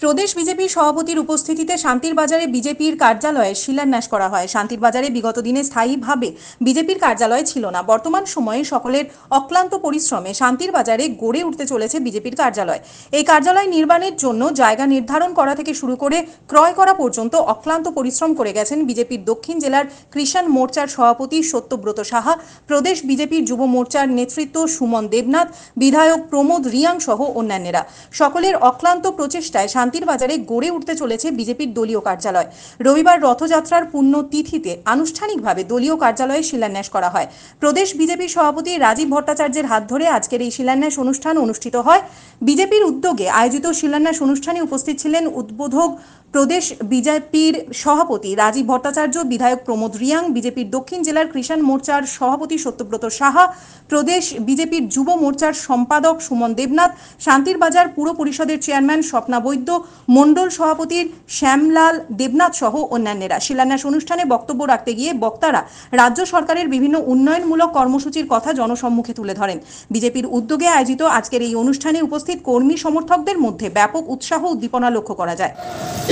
প্রদেশ বিজেপির সভাপতির উপস্থিতিতে শান্তির বাজারে বিজেপির কার্যালয়ে শিলান্যাস করা হয়। শান্তির বাজারে বিগত দিনে স্থায়ীভাবে বিজেপির কার্যালয় ছিল না। বর্তমান সময়ে সকলের অক্লান্ত পরিশ্রমে শান্তির বাজারে গড়ে উঠতে চলেছে বিজেপির কার্যালয়। এই কার্যালয় নির্মাণের জন্য জায়গা নির্ধারণ করা থেকে শুরু করে ক্রয় করা পর্যন্ত অক্লান্ত পরিশ্রম করে গেছেন বিজেপির দক্ষিণ জেলার কৃষাণ মোর্চার সভাপতি সত্যব্রত সাহা, প্রদেশ বিজেপির যুব মোর্চার নেতৃত্ব সুমন দেবনাথ, বিধায়ক প্রমোদ রিয়াং সহ অন্যান্যরা। সকলের অক্লান্ত প্রচেষ্টায় শান্তির বাজারে গড়ে উঠতে চলেছে বিজেপির দলীয় কার্যালয়। রবিবার রথযাত্রার পুণ্যতিথিতে আনুষ্ঠানিকভাবে দলীয় কার্যালয়ে শিলান্যাস করা হয়। প্রদেশ বিজেপির সভাপতি রাজীব ভট্টাচার্যের হাত ধরে আজকের এই শিলান্যাস অনুষ্ঠান অনুষ্ঠিত হয়। বিজেপির উদ্যোগে আয়োজিত শিলান্যাস অনুষ্ঠানে উপস্থিত ছিলেন উদ্বোধক প্রদেশ বিজেপির সভাপতি রাজীব ভট্টাচার্য, বিধায়ক প্রমোদ রিয়াং, বিজেপির দক্ষিণ জেলার কৃষাণ মোর্চার সভাপতি সত্যব্রত সাহা, প্রদেশ বিজেপির যুব মোর্চার সম্পাদক সুমন দেবনাথ, শান্তির বাজার পুর পরিষদের চেয়ারম্যান স্বপ্না বৈদ্য, মণ্ডল সভাপতির শ্যামলাল দেবনাথ সহ অন্যান্যরা। শিলান্যাস অনুষ্ঠানে বক্তব্য রাখতে গিয়ে বক্তারা রাজ্য সরকারের বিভিন্ন উন্নয়নমূলক কর্মসূচির কথা জনসম্মুখে তুলে ধরেন। বিজেপির উদ্যোগে আয়োজিত আজকের এই অনুষ্ঠানে উপস্থিত কর্মী সমর্থকদের মধ্যে ব্যাপক উৎসাহ উদ্দীপনা লক্ষ্য করা যায়।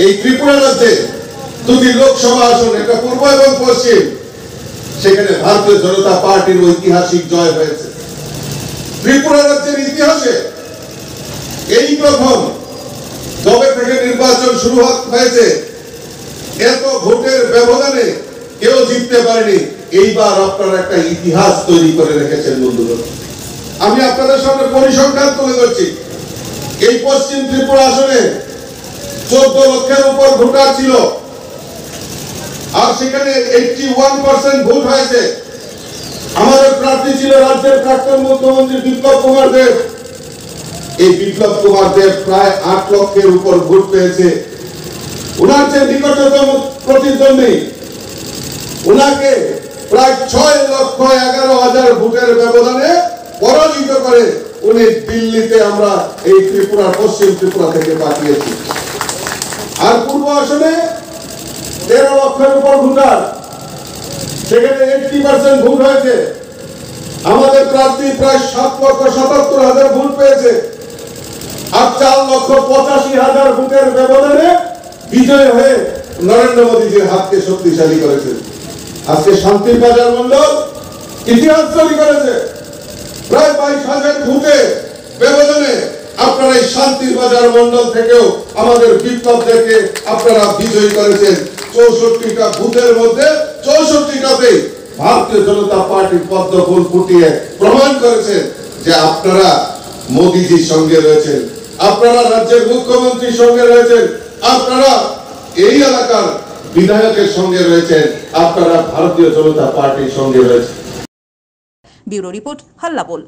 এই ত্রিপুরা রাজ্যে দুটি লোকসভা আসন, একটা পূর্ব এবং পশ্চিম, সেখানে ভারতীয় জনতা পার্টির ঐতিহাসিক জয় হয়েছে। ত্রিপুরা রাজ্যের ইতিহাসে এই প্রথম যবে থেকে নির্বাচন শুরু হয়েছে এত ভোটের ব্যবধানে কেউ জিততে পারেনি। এইবার আপনারা একটা ইতিহাস তৈরি করে রেখেছেন বন্ধুগণ। আমি আপনাদের সামনে পরিসংখ্যান তুলে ধরছি। এই পশ্চিম ত্রিপুরা আসনে 14 লক্ষের উপর ভোটার ছিল, আর সেখানে 81% ভোট হয়েছে। আমাদের প্রার্থী ছিল রাজ্যের প্রাক্তন মুখ্যমন্ত্রী বিপ্লব কুমার দেব। এই বিপ্লব কুমার দেব প্রায় 8 লক্ষের উপর ভোট পেয়েছে। ওনার যে নিকটতম প্রতিদ্বন্দ্বী, ওনাকে প্রায় 6,11,000 ভোটের ব্যবধানে পরাজিত করে উনি দিল্লিতে আমরা এই ত্রিপুরা পশ্চিম ত্রিপুরা থেকে পাঠিয়েছি। আর পূর্ব আসনে 13 লক্ষের উপর ভোটার, সেখানে 80% ভোট হয়েছে। আমাদের প্রার্থী প্রায় 7,77,000 ভোট পেয়েছে, আর 4,85,000 ভোটের ব্যবধানে বিজয় হয়ে নরেন্দ্র মোদীজির হাতকে শক্তিশালী করেছেন। আজকে শান্তির বাজার মন্ডল ইতিহাস তৈরি করেছে। প্রায় 22,000 ভোটে ব্যবধানে আপনারা এই শান্তির বাজার মন্ডল থেকেও আমাদের বিপ্লবদেরকে আপনারা বিজয়ী করেছেন। 64টা বুথের মধ্যে 64টাতে ভারতীয় জনতা পার্টির পদ্ম ফুল ফুটিয়ে প্রমাণ করেছেন যে আপনারা মোদীজির সঙ্গে রয়েছেন, আপনারা রাজ্যের মুখ্যমন্ত্রীর সঙ্গে রয়েছেন, আপনারা এই এলাকার বিধায়কের সঙ্গে রয়েছেন, আপনারা ভারতীয় জনতা পার্টির সঙ্গে রয়েছেন। ব্যুরো রিপোর্ট, হাল্লা বল।